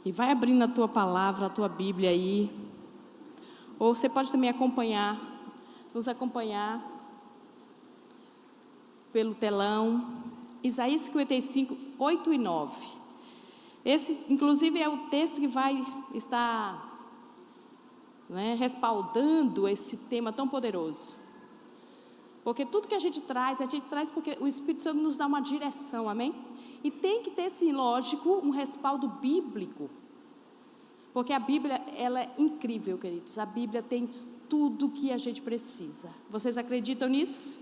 E vai abrindo a tua palavra, a tua Bíblia aí. Ou você pode também nos acompanhar pelo telão. Isaías 55, 8 e 9. Esse, inclusive, é o texto que vai estar, respaldando esse tema tão poderoso. Porque tudo que a gente traz porque o Espírito Santo nos dá uma direção, amém? E tem que ter, sim, lógico, um respaldo bíblico. Porque a Bíblia, ela é incrível, queridos. A Bíblia tem tudo que a gente precisa. Vocês acreditam nisso?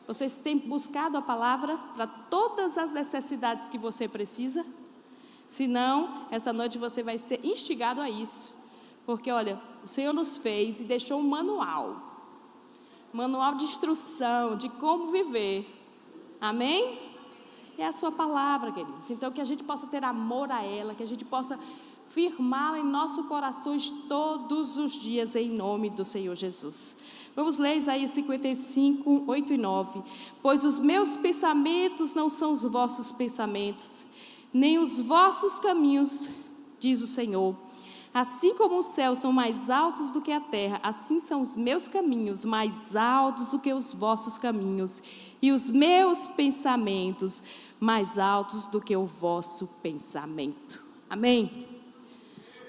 Vocês têm buscado a palavra para todas as necessidades que você precisa? Se não, essa noite você vai ser instigado a isso. Porque, olha, o Senhor nos fez e deixou um manual de instrução, de como viver. Amém? É a sua palavra, queridos. Então, que a gente possa ter amor a ela, que a gente possa firmá-la em nossos corações todos os dias, em nome do Senhor Jesus. Vamos ler Isaías 55, 8 e 9. Pois os meus pensamentos não são os vossos pensamentos, nem os vossos caminhos, diz o Senhor. Assim como os céus são mais altos do que a terra, assim são os meus caminhos mais altos do que os vossos caminhos, e os meus pensamentos mais altos do que o vosso pensamento. Amém?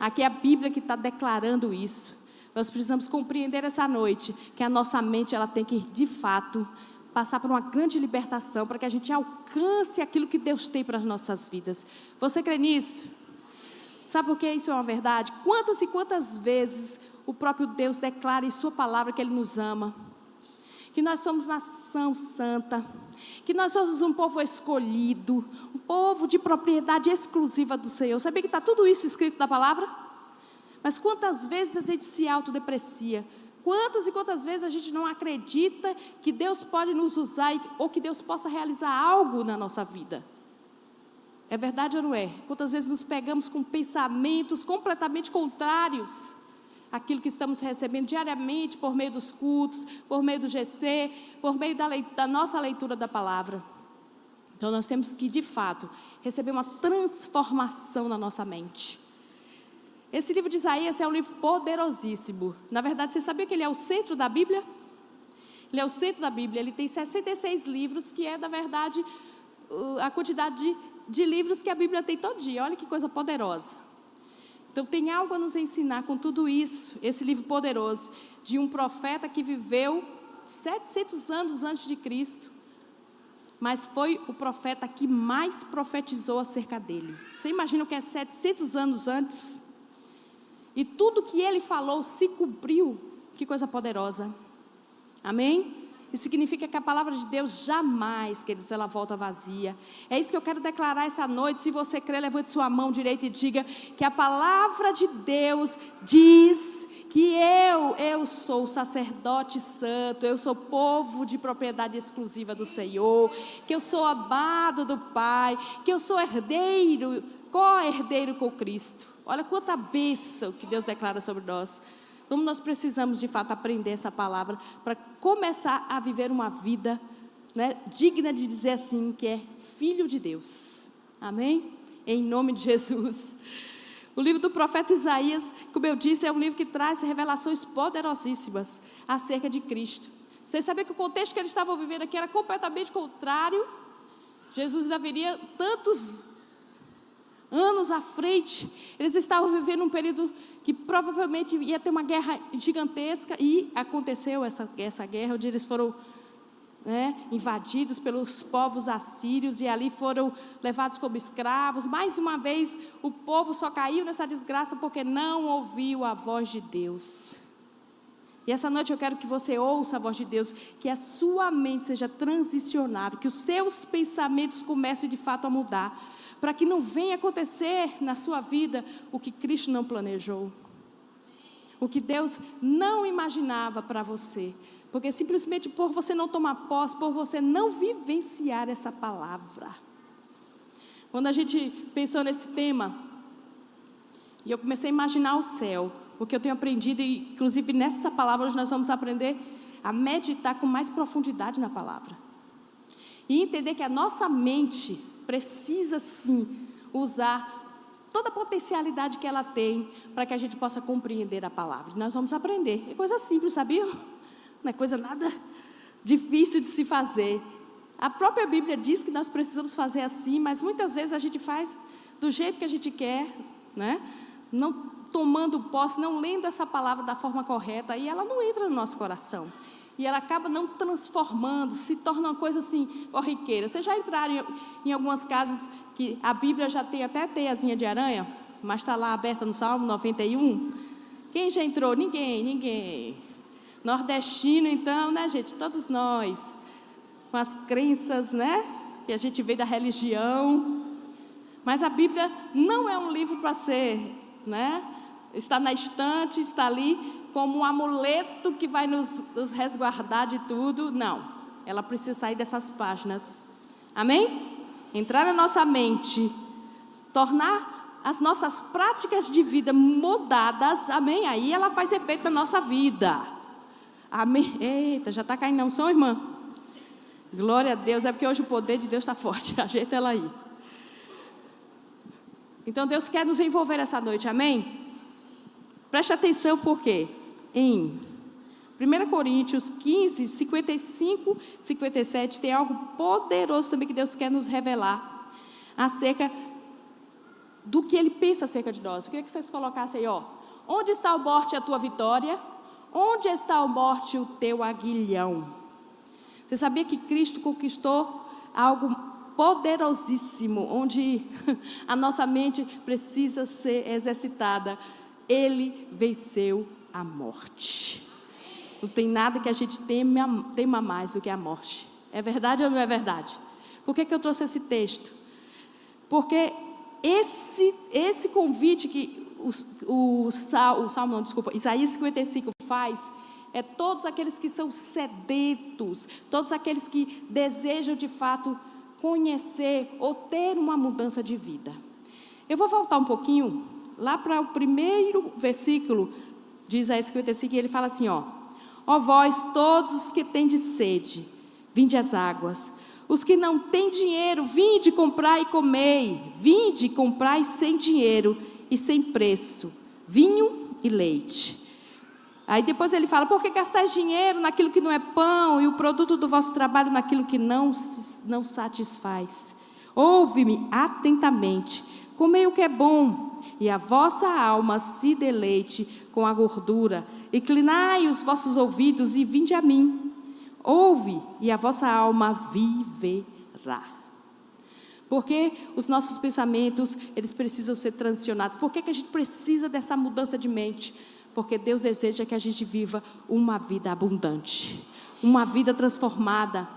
Aqui é a Bíblia que está declarando isso. Nós precisamos compreender essa noite que a nossa mente, ela tem que, de fato, passar por uma grande libertação para que a gente alcance aquilo que Deus tem para as nossas vidas. Você crê nisso? Sabe por que isso é uma verdade? Quantas e quantas vezes o próprio Deus declara em sua palavra que Ele nos ama, que nós somos nação santa, que nós somos um povo escolhido, um povo de propriedade exclusiva do Senhor. Sabia que está tudo isso escrito na palavra? Mas quantas vezes a gente se autodeprecia? Quantas e quantas vezes a gente não acredita que Deus pode nos usar ou que Deus possa realizar algo na nossa vida? É verdade ou não é? Quantas vezes nos pegamos com pensamentos completamente contrários àquilo que estamos recebendo diariamente por meio dos cultos, por meio do GC, por meio da nossa leitura da palavra. Então nós temos que, de fato, receber uma transformação na nossa mente. Esse livro de Isaías é um livro poderosíssimo. Na verdade, você sabia que ele é o centro da Bíblia? Ele é o centro da Bíblia. Ele tem 66 livros, que é, na verdade, a quantidade de livros que a Bíblia tem todo dia. Olha que coisa poderosa. Então tem algo a nos ensinar com tudo isso, esse livro poderoso, de um profeta que viveu 700 anos antes de Cristo, mas foi o profeta que mais profetizou acerca dele. Você imagina o que é 700 anos antes? E tudo que ele falou se cumpriu. Que coisa poderosa. Amém? Isso significa que a palavra de Deus jamais, queridos, ela volta vazia. É isso que eu quero declarar essa noite. Se você crê, levante sua mão direita e diga que a palavra de Deus diz que eu sou sacerdote santo, eu sou povo de propriedade exclusiva do Senhor, que eu sou amado do Pai, que eu sou herdeiro, co-herdeiro com Cristo. Olha quanta bênção que Deus declara sobre nós. Como nós precisamos, de fato, aprender essa palavra para começar a viver uma vida, digna de dizer assim, que é filho de Deus. Amém? Em nome de Jesus. O livro do profeta Isaías, como eu disse, é um livro que traz revelações poderosíssimas acerca de Cristo. Vocês sabiam que o contexto que eles estavam vivendo aqui era completamente contrário? Jesus ainda viria tantos anos à frente. Eles estavam vivendo um período que provavelmente ia ter uma guerra gigantesca, e aconteceu essa guerra, onde eles foram invadidos pelos povos assírios, e ali foram levados como escravos. Mais uma vez, o povo só caiu nessa desgraça porque não ouviu a voz de Deus. E essa noite eu quero que você ouça a voz de Deus, que a sua mente seja transicionada, que os seus pensamentos comecem de fato a mudar, para que não venha acontecer na sua vida o que Cristo não planejou, o que Deus não imaginava para você, porque simplesmente por você não tomar posse, por você não vivenciar essa palavra. Quando a gente pensou nesse tema, e eu comecei a imaginar o céu, porque eu tenho aprendido, e inclusive nessa palavra hoje nós vamos aprender a meditar com mais profundidade na palavra, e entender que a nossa mente precisa sim usar toda a potencialidade que ela tem para que a gente possa compreender a palavra. Nós vamos aprender. É coisa simples, sabia? Não é coisa nada difícil de se fazer. A própria Bíblia diz que nós precisamos fazer assim, mas muitas vezes a gente faz do jeito que a gente quer, né? Não tomando posse, não lendo essa palavra da forma correta, e ela não entra no nosso coração. E ela acaba não transformando, se torna uma coisa assim, corriqueira. Vocês já entraram em algumas casas que a Bíblia já tem até teiazinha de aranha, mas está lá aberta no Salmo 91? Quem já entrou? Ninguém. Nordestino, então, né, gente? Todos nós, com as crenças, né, que a gente vê da religião. Mas a Bíblia não é um livro para ser, né, está na estante, está ali como um amuleto que vai nos resguardar de tudo. Não, ela precisa sair dessas páginas. Amém? Entrar na nossa mente, tornar as nossas práticas de vida mudadas. Amém? Aí ela faz efeito na nossa vida. Amém? Eita, já está caindo não, são, irmã? Glória a Deus, é porque hoje o poder de Deus está forte. Ajeita ela aí. Então Deus quer nos envolver essa noite, amém? Preste atenção, porque em 1 Coríntios 15, 55, 57, tem algo poderoso também que Deus quer nos revelar acerca do que Ele pensa acerca de nós. Eu queria que vocês colocassem aí, ó. Onde está a morte, a tua vitória? Onde está a morte, o teu aguilhão? Você sabia que Cristo conquistou algo poderosíssimo, onde a nossa mente precisa ser exercitada? Ele venceu a morte. Não tem nada que a gente tema mais do que a morte. É verdade ou não é verdade? Por que eu trouxe esse texto? Porque esse convite que Isaías 55 faz, é todos aqueles que são sedentos, todos aqueles que desejam de fato conhecer ou ter uma mudança de vida. Eu vou voltar um pouquinho lá para o primeiro versículo de Isaías 55, e ele fala assim, ó: vós todos os que tendes sede, vinde às águas. Os que não têm dinheiro, vinde comprar e comei. Vinde comprai sem dinheiro e sem preço, vinho e leite. Aí depois ele fala: por que gastais dinheiro naquilo que não é pão, e o produto do vosso trabalho naquilo que não satisfaz? Ouve-me atentamente, comei o que é bom, e a vossa alma se deleite com a gordura. Inclinai os vossos ouvidos e vinde a mim. Ouve, e a vossa alma viverá. Porque os nossos pensamentos, eles precisam ser transicionados. Por que a gente precisa dessa mudança de mente? Porque Deus deseja que a gente viva uma vida abundante, uma vida transformada,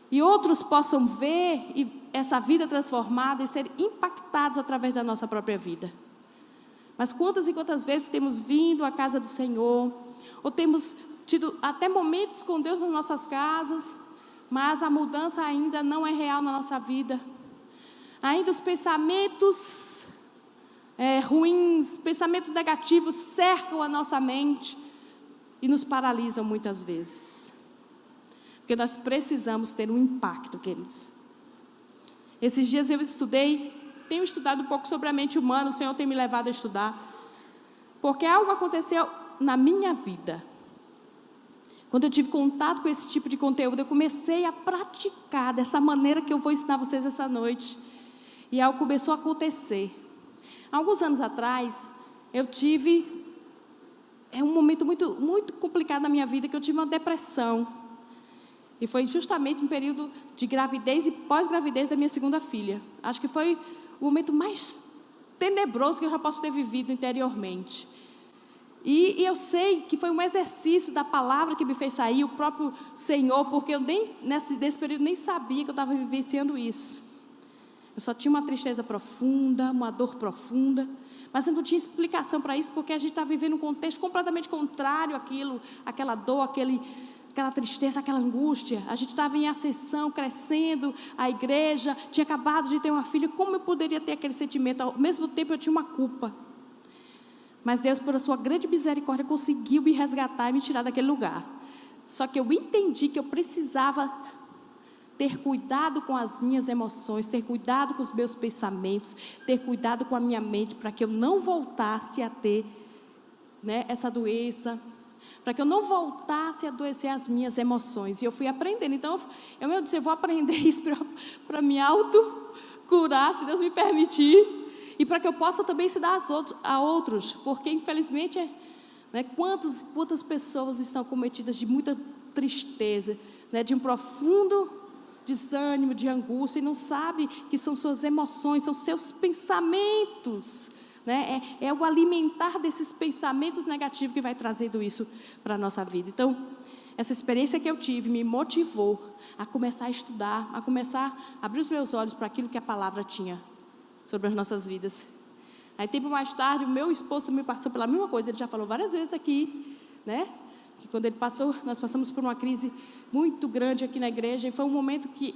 e outros possam ver essa vida transformada e serem impactados através da nossa própria vida. Mas quantas e quantas vezes temos vindo à casa do Senhor, ou temos tido até momentos com Deus nas nossas casas, mas a mudança ainda não é real na nossa vida. Ainda os pensamentos ruins, pensamentos negativos cercam a nossa mente e nos paralisam muitas vezes. Porque nós precisamos ter um impacto, queridos. Esses dias eu tenho estudado um pouco sobre a mente humana, o Senhor tem me levado a estudar, porque algo aconteceu na minha vida. Quando eu tive contato com esse tipo de conteúdo, eu comecei a praticar dessa maneira que eu vou ensinar vocês essa noite. E algo começou a acontecer. Alguns anos atrás, eu tive um momento muito, muito complicado na minha vida, que eu tive uma depressão. E foi justamente no período de gravidez e pós-gravidez da minha segunda filha. Acho que foi o momento mais tenebroso que eu já posso ter vivido interiormente. E eu sei que foi um exercício da palavra que me fez sair, o próprio Senhor, porque eu nesse período nem sabia que eu estava vivenciando isso. Eu só tinha uma tristeza profunda, uma dor profunda, mas eu não tinha explicação para isso, porque a gente está vivendo um contexto completamente contrário àquilo, aquela dor, aquela tristeza, aquela angústia. A gente estava em ascensão, crescendo, a igreja, tinha acabado de ter uma filha. Como eu poderia ter aquele sentimento? Ao mesmo tempo eu tinha uma culpa. Mas Deus, por sua grande misericórdia, conseguiu me resgatar e me tirar daquele lugar. Só que eu entendi que eu precisava ter cuidado com as minhas emoções, ter cuidado com os meus pensamentos, ter cuidado com a minha mente, para que eu não voltasse a ter, né, essa doença, para que eu não voltasse a adoecer as minhas emoções. E eu fui aprendendo. Então, eu disse, eu vou aprender isso para me autocurar, se Deus me permitir, e para que eu possa também ensinar a outros, porque infelizmente, né, quantas pessoas estão cometidas de muita tristeza, né, de um profundo desânimo, de angústia, e não sabe que são suas emoções, são seus pensamentos, né? É o alimentar desses pensamentos negativos que vai trazendo isso para a nossa vida. Então, essa experiência que eu tive me motivou a começar a estudar, a começar a abrir os meus olhos para aquilo que a palavra tinha sobre as nossas vidas. Aí, tempo mais tarde, o meu esposo também passou pela mesma coisa. Ele já falou várias vezes aqui, né, que quando ele passou, nós passamos por uma crise muito grande aqui na igreja, e foi um momento que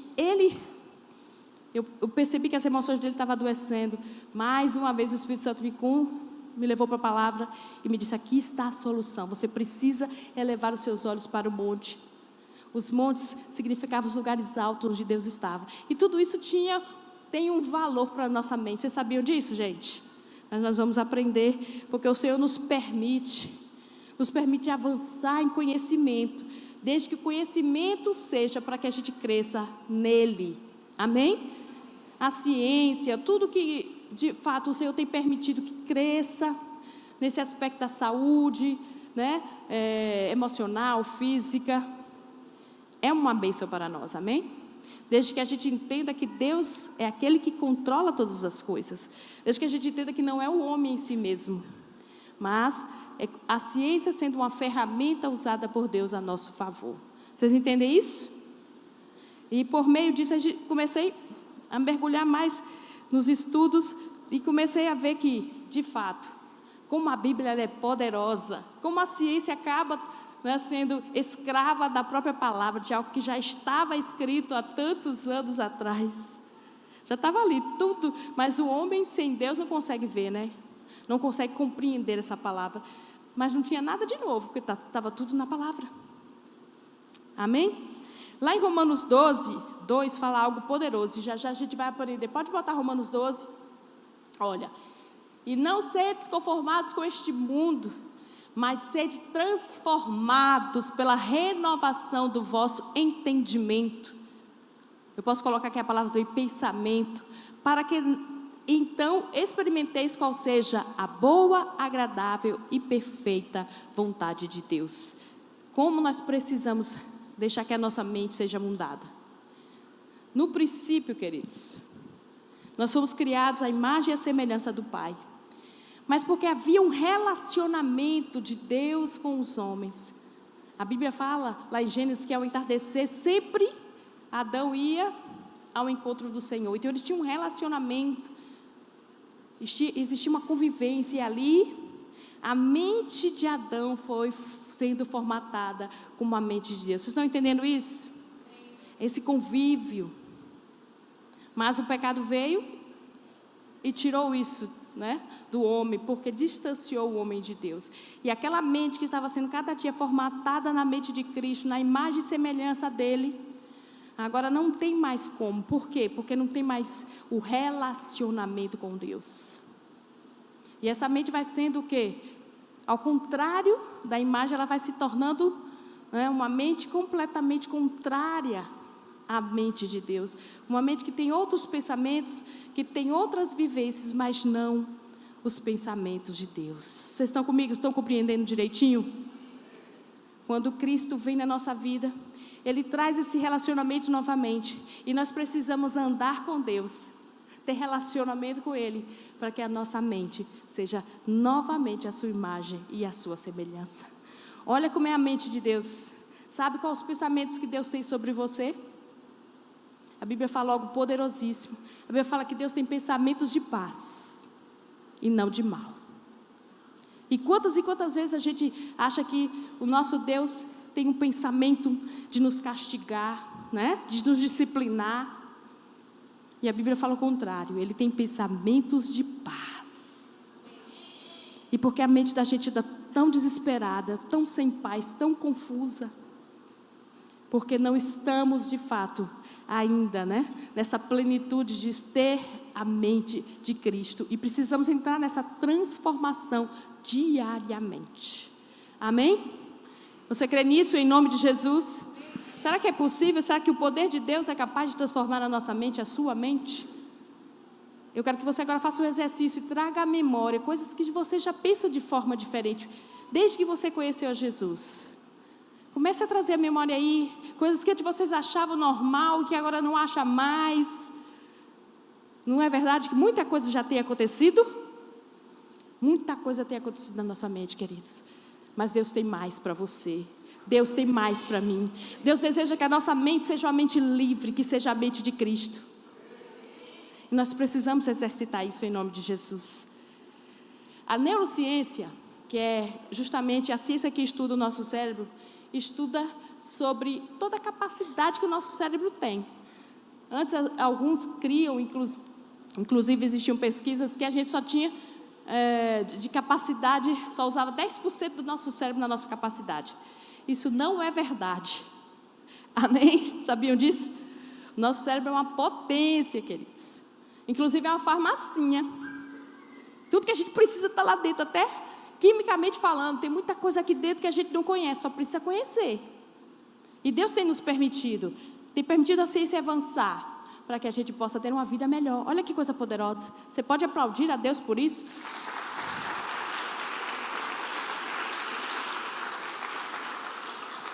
eu percebi que as emoções dele estavam adoecendo. Mais uma vez o Espírito Santo me levou para a palavra e me disse, aqui está a solução, você precisa elevar os seus olhos para o monte. Os montes significavam os lugares altos onde Deus estava, e tudo isso tem um valor para a nossa mente. Vocês sabiam disso, gente? Mas nós vamos aprender, porque o Senhor nos permite avançar em conhecimento, desde que o conhecimento seja para que a gente cresça nele, amém? A ciência, tudo que de fato o Senhor tem permitido que cresça nesse aspecto da saúde, né, emocional, física, é uma bênção para nós, amém? Desde que a gente entenda que Deus é aquele que controla todas as coisas, desde que a gente entenda que não é o homem em si mesmo, mas a ciência sendo uma ferramenta usada por Deus a nosso favor. Vocês entendem isso? E por meio disso comecei a mergulhar mais nos estudos e comecei a ver que, de fato, como a Bíblia ela é poderosa, como a ciência acaba, né, sendo escrava da própria palavra, de algo que já estava escrito há tantos anos atrás. Já estava ali tudo, mas o homem sem Deus não consegue ver, né? Não consegue compreender essa palavra. Mas não tinha nada de novo, porque estava tudo na palavra. Amém? Lá em Romanos 12, 2 fala algo poderoso, e já a gente vai aprender. Pode botar Romanos 12? Olha, e não sedes conformados com este mundo, mas sede transformados pela renovação do vosso entendimento. Eu posso colocar aqui a palavra do pensamento, para que então experimenteis qual seja a boa, agradável e perfeita vontade de Deus. Como nós precisamos deixar que a nossa mente seja mudada. No princípio, queridos, nós fomos criados à imagem e à semelhança do Pai, mas porque havia um relacionamento de Deus com os homens. A Bíblia fala lá em Gênesis que ao entardecer sempre Adão ia ao encontro do Senhor. Então eles tinham um relacionamento, existia uma convivência, e ali a mente de Adão foi sendo formatada como a mente de Deus. Vocês estão entendendo isso? Esse convívio. Mas o pecado veio e tirou isso, né, do homem, porque distanciou o homem de Deus. E aquela mente que estava sendo cada dia formatada na mente de Cristo, na imagem e semelhança dele, agora não tem mais como. Por quê? Porque não tem mais o relacionamento com Deus. E essa mente vai sendo o quê? Ao contrário da imagem, ela vai se tornando, né, uma mente completamente contrária à mente de Deus. Uma mente que tem outros pensamentos, que tem outras vivências, mas não os pensamentos de Deus. Vocês estão comigo? Estão compreendendo direitinho? Quando Cristo vem na nossa vida, Ele traz esse relacionamento novamente, e nós precisamos andar com Deus, ter relacionamento com Ele, para que a nossa mente seja novamente a sua imagem e a sua semelhança. Olha como é a mente de Deus. Sabe quais os pensamentos que Deus tem sobre você? A Bíblia fala algo poderosíssimo. A Bíblia fala que Deus tem pensamentos de paz e não de mal. E quantas vezes a gente acha que o nosso Deus tem um pensamento de nos castigar, né? De nos disciplinar. E a Bíblia fala o contrário, Ele tem pensamentos de paz. E porque a mente da gente está tão desesperada, tão sem paz, tão confusa, Porque não estamos, de fato, ainda, nessa plenitude de ter a mente de Cristo. E precisamos entrar nessa transformação diariamente. Amém? Você crê nisso em nome de Jesus? Será que é possível? Será que o poder de Deus é capaz de transformar a nossa mente, a sua mente? Eu quero que você agora faça um exercício e traga à memória coisas que você já pensa de forma diferente, desde que você conheceu a Jesus. Comece a trazer à memória aí coisas que vocês achavam normal e que agora não acham mais. Não é verdade que muita coisa já tem acontecido? Muita coisa tem acontecido na nossa mente, queridos. Mas Deus tem mais para você. Deus tem mais para mim. Deus deseja que a nossa mente seja uma mente livre, que seja a mente de Cristo. E nós precisamos exercitar isso em nome de Jesus. A neurociência, que é justamente a ciência que estuda o nosso cérebro, estuda sobre toda a capacidade que o nosso cérebro tem. Antes, alguns criam, inclusive existiam pesquisas que a gente só tinha de capacidade, só usava 10% do nosso cérebro na nossa capacidade. Isso não é verdade. Amém? Sabiam disso? Nosso cérebro é uma potência, queridos. Inclusive é uma farmacinha. Tudo que a gente precisa está lá dentro, até quimicamente falando. Tem muita coisa aqui dentro que a gente não conhece, só precisa conhecer. E Deus tem nos permitido, tem permitido a ciência avançar, para que a gente possa ter uma vida melhor. Olha que coisa poderosa. Você pode aplaudir a Deus por isso?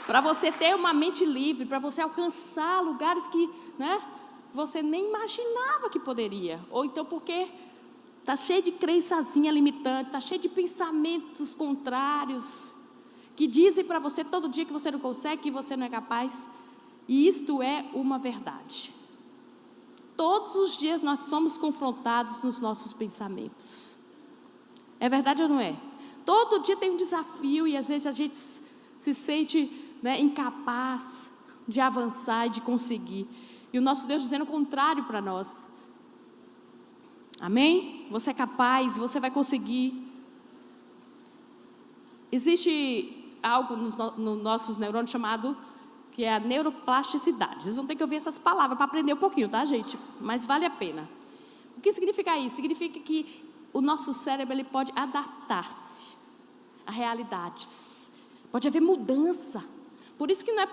Para você ter uma mente livre, para você alcançar lugares que você nem imaginava que poderia. Ou então porque está cheio de crençazinha limitante, está cheio de pensamentos contrários, que dizem para você todo dia que você não consegue, que você não é capaz. E isto é uma verdade. Todos os dias nós somos confrontados nos nossos pensamentos. É verdade ou não é? Todo dia tem um desafio e às vezes a gente se sente incapaz de avançar e de conseguir. E o nosso Deus dizendo o contrário para nós. Amém? Você é capaz, você vai conseguir. Existe algo nos nossos neurônios chamado, que é a neuroplasticidade. Vocês vão ter que ouvir essas palavras para aprender um pouquinho, tá, gente? Mas vale a pena. O que significa isso? Significa que o nosso cérebro ele pode adaptar-se a realidades. Pode haver mudança. Por isso que não é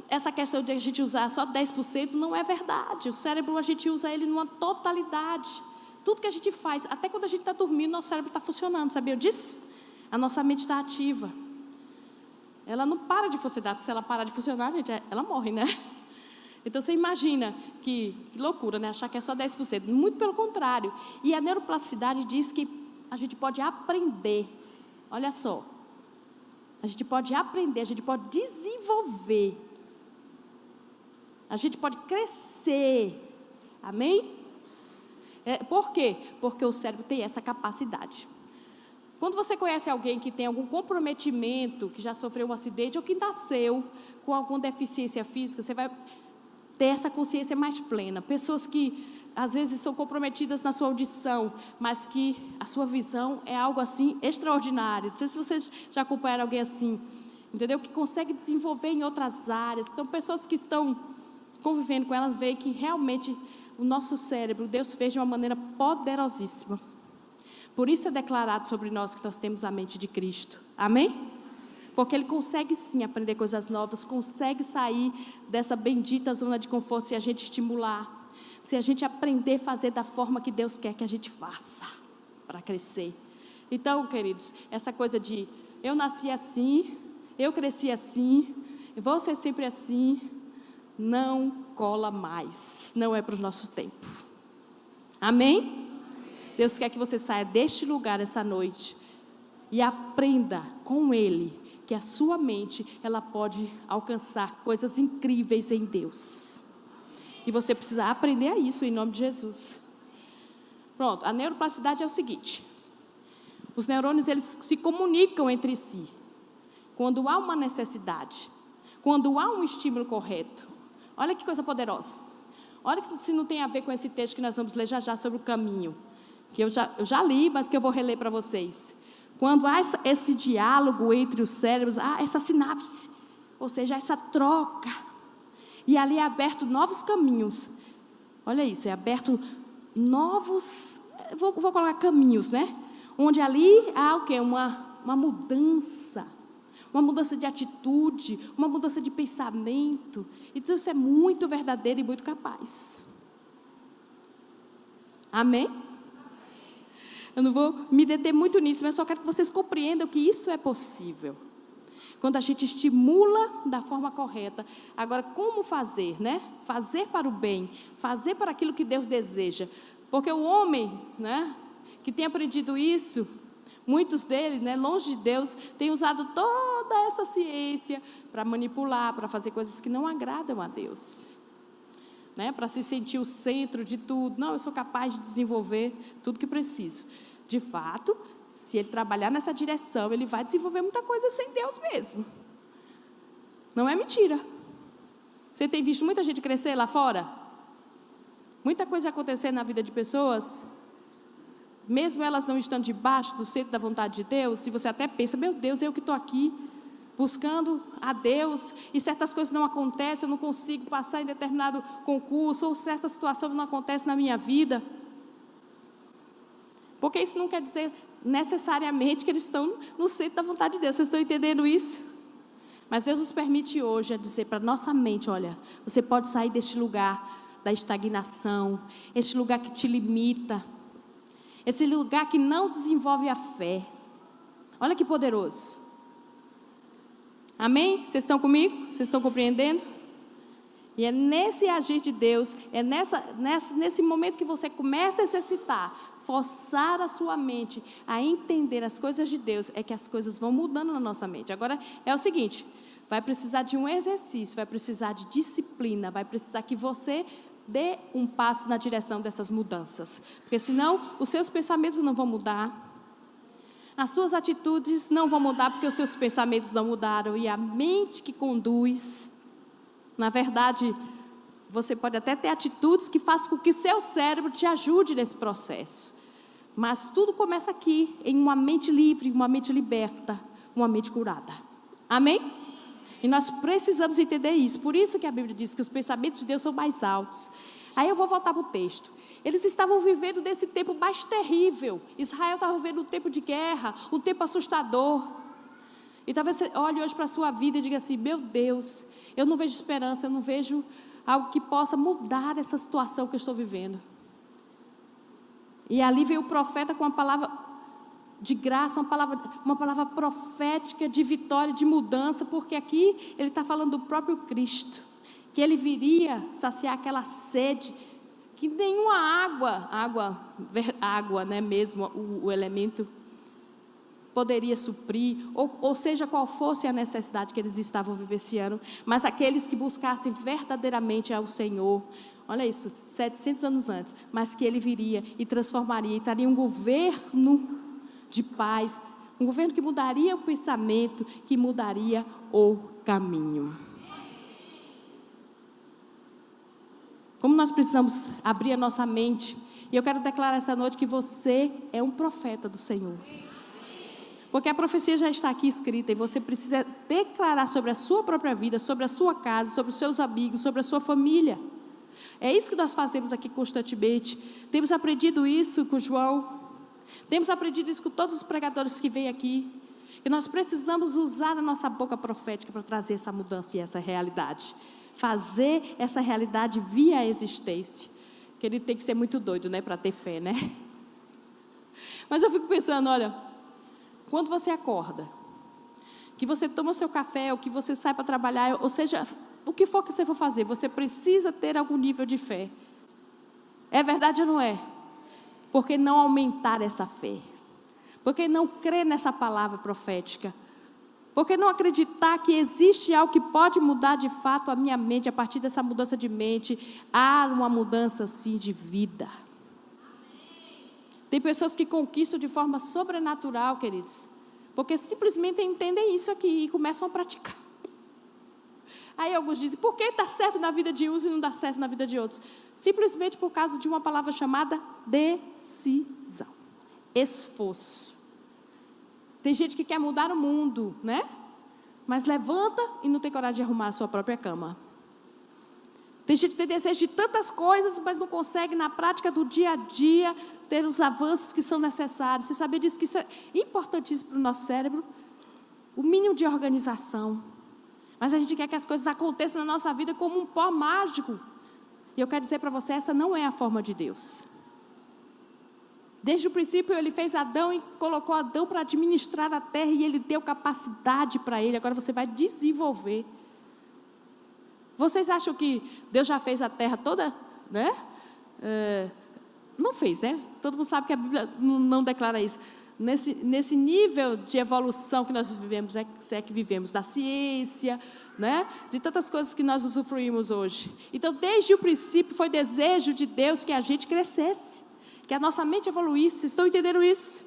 essa questão de a gente usar só 10% não é verdade. O cérebro a gente usa ele numa totalidade. Tudo que a gente faz, até quando a gente está dormindo, nosso cérebro está funcionando. Sabia disso? A nossa mente está ativa. Ela não para de funcionar, porque se ela parar de funcionar, gente, ela morre, né? Então você imagina que loucura, né? Achar que é só 10%. Muito pelo contrário. E a neuroplasticidade diz que a gente pode aprender. Olha só. A gente pode aprender, a gente pode desenvolver. A gente pode crescer. Amém? Por quê? Porque o cérebro tem essa capacidade. Quando você conhece alguém que tem algum comprometimento, que já sofreu um acidente ou que nasceu com alguma deficiência física, você vai ter essa consciência mais plena. Pessoas que às vezes são comprometidas na sua audição, mas que a sua visão é algo assim extraordinário. Não sei se vocês já acompanharam alguém assim, entendeu? Que consegue desenvolver em outras áreas. Então, pessoas que estão convivendo com elas veem que realmente o nosso cérebro, Deus fez de uma maneira poderosíssima. Por isso é declarado sobre nós que nós temos a mente de Cristo. Amém? Porque Ele consegue sim aprender coisas novas, consegue sair dessa bendita zona de conforto se a gente estimular, se a gente aprender a fazer da forma que Deus quer que a gente faça, para crescer. Então, queridos, essa coisa de eu nasci assim, eu cresci assim, vou ser sempre assim, não cola mais, não é para o nosso tempo. Amém? Deus quer que você saia deste lugar essa noite e aprenda com Ele que a sua mente, ela pode alcançar coisas incríveis em Deus. E você precisa aprender a isso em nome de Jesus. Pronto, a neuroplasticidade é o seguinte. Os neurônios, eles se comunicam entre si. Quando há uma necessidade, quando há um estímulo correto. Olha que coisa poderosa. Olha que se não tem a ver com esse texto que nós vamos ler já sobre o caminho. Que eu já li, mas que eu vou reler para vocês. Quando há esse diálogo entre os cérebros, há essa sinapse, ou seja, essa troca E ali é aberto novos caminhos. Olha isso, é aberto novos, vou colocar caminhos, né? Onde ali há o quê? Uma mudança. Uma mudança de atitude, uma mudança de pensamento. Então isso é muito verdadeiro e muito capaz. Amém? Eu não vou me deter muito nisso, mas eu só quero que vocês compreendam que isso é possível. Quando a gente estimula da forma correta. Agora, como fazer, né? Fazer para o bem, fazer para aquilo que Deus deseja. Porque o homem, né, que tem aprendido isso, muitos deles, né, longe de Deus, têm usado toda essa ciência para manipular, para fazer coisas que não agradam a Deus. Né, para se sentir o centro de tudo. Não, eu sou capaz de desenvolver tudo que preciso. De fato, se ele trabalhar nessa direção, ele vai desenvolver muita coisa sem Deus mesmo. Não é mentira. Você tem visto muita gente crescer lá fora? Muita coisa acontecer na vida de pessoas, mesmo elas não estando debaixo do centro da vontade de Deus, se você até pensa, meu Deus, eu que estou aqui buscando a Deus, e certas coisas não acontecem, eu não consigo passar em determinado concurso, ou certa situação não acontece na minha vida. Porque isso não quer dizer necessariamente que eles estão no centro da vontade de Deus. Vocês estão entendendo isso? Mas Deus nos permite hoje a dizer para nossa mente, olha, você pode sair deste lugar da estagnação, este lugar que te limita, esse lugar que não desenvolve a fé. Olha que poderoso. Amém? Vocês estão comigo? Vocês estão compreendendo? E é nesse agir de Deus, é nesse momento que você começa a exercitar, forçar a sua mente a entender as coisas de Deus, é que as coisas vão mudando na nossa mente. Agora é o seguinte, vai precisar de um exercício, vai precisar de disciplina, vai precisar que você dê um passo na direção dessas mudanças. Porque senão os seus pensamentos não vão mudar. As suas atitudes não vão mudar porque os seus pensamentos não mudaram. E a mente que conduz, na verdade, você pode até ter atitudes que façam com que seu cérebro te ajude nesse processo. Mas tudo começa aqui, em uma mente livre, uma mente liberta, uma mente curada. Amém? E nós precisamos entender isso. Por isso que a Bíblia diz que os pensamentos de Deus são mais altos. Aí eu vou voltar para o texto. Eles estavam vivendo desse tempo mais terrível. Israel estava vivendo um tempo de guerra, um tempo assustador. E talvez você olhe hoje para a sua vida e diga assim, meu Deus, eu não vejo esperança, eu não vejo algo que possa mudar essa situação que eu estou vivendo. E ali veio o profeta com uma palavra de graça, uma palavra profética de vitória, de mudança, porque aqui ele está falando do próprio Cristo, que ele viria saciar aquela sede, que nenhuma água, né, mesmo o elemento, poderia suprir, ou seja, qual fosse a necessidade que eles estavam vivenciando, mas aqueles que buscassem verdadeiramente ao Senhor, olha isso, 700 anos antes, mas que ele viria e transformaria, e traria um governo de paz, um governo que mudaria o pensamento, que mudaria o caminho. Como nós precisamos abrir a nossa mente, e eu quero declarar essa noite que você é um profeta do Senhor. Porque a profecia já está aqui escrita e você precisa declarar sobre a sua própria vida, sobre a sua casa, sobre os seus amigos, sobre a sua família. É isso que nós fazemos aqui constantemente. Temos aprendido isso com João. Temos aprendido isso com todos os pregadores que vêm aqui. E nós precisamos usar a nossa boca profética para trazer essa mudança e essa realidade. Fazer essa realidade via a existência. Que ele tem que ser muito doido, né, para ter fé, né? Mas eu fico pensando, olha, quando você acorda, que você toma o seu café, ou que você sai para trabalhar, ou seja, o que for que você for fazer, você precisa ter algum nível de fé. É verdade ou não é? Por que não aumentar essa fé? Por que não crer nessa palavra profética? Por que não acreditar que existe algo que pode mudar de fato a minha mente? A partir dessa mudança de mente, há uma mudança sim de vida. Tem pessoas que conquistam de forma sobrenatural, queridos, porque simplesmente entendem isso aqui e começam a praticar. Aí alguns dizem, por que dá certo na vida de uns e não dá certo na vida de outros? Simplesmente por causa de uma palavra chamada decisão, esforço. Tem gente que quer mudar o mundo, né? Mas levanta e não tem coragem de arrumar a sua própria cama. Tem gente que tem desejo de tantas coisas, mas não consegue, na prática do dia a dia, ter os avanços que são necessários. Você sabia disso, que isso é importantíssimo para o nosso cérebro? O mínimo de organização. Mas a gente quer que as coisas aconteçam na nossa vida como um pó mágico. E eu quero dizer para você, essa não é a forma de Deus. Desde o princípio, Ele fez Adão e colocou Adão para administrar a terra, e Ele deu capacidade para ele. Agora você vai desenvolver. Vocês acham que Deus já fez a terra toda, né? Não fez, né? Todo mundo sabe que a Bíblia não declara isso. Nesse nível de evolução que nós vivemos, se é que vivemos, da ciência, né? De tantas coisas que nós usufruímos hoje. Então, desde o princípio, foi desejo de Deus que a gente crescesse, que a nossa mente evoluísse. Vocês estão entendendo isso?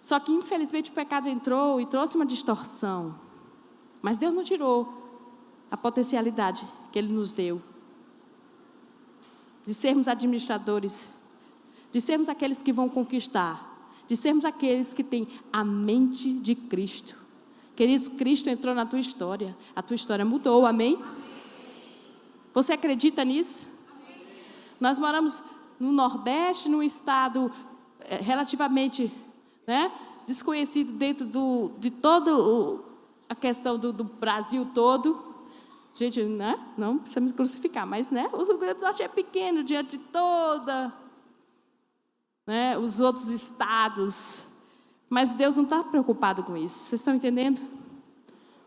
Só que, infelizmente, o pecado entrou e trouxe uma distorção. Mas Deus não tirou a potencialidade que Ele nos deu de sermos administradores, de sermos aqueles que vão conquistar, de sermos aqueles que têm a mente de Cristo. Queridos, Cristo entrou na tua história, a tua história mudou, amém? Você acredita nisso? Nós moramos no Nordeste, num estado relativamente, né, desconhecido dentro de toda a questão do Brasil todo. Gente, né, não precisa me crucificar, mas, né, o Rio Grande do Norte é pequeno diante de toda, né, os outros estados. Mas Deus não está preocupado com isso. Vocês estão entendendo?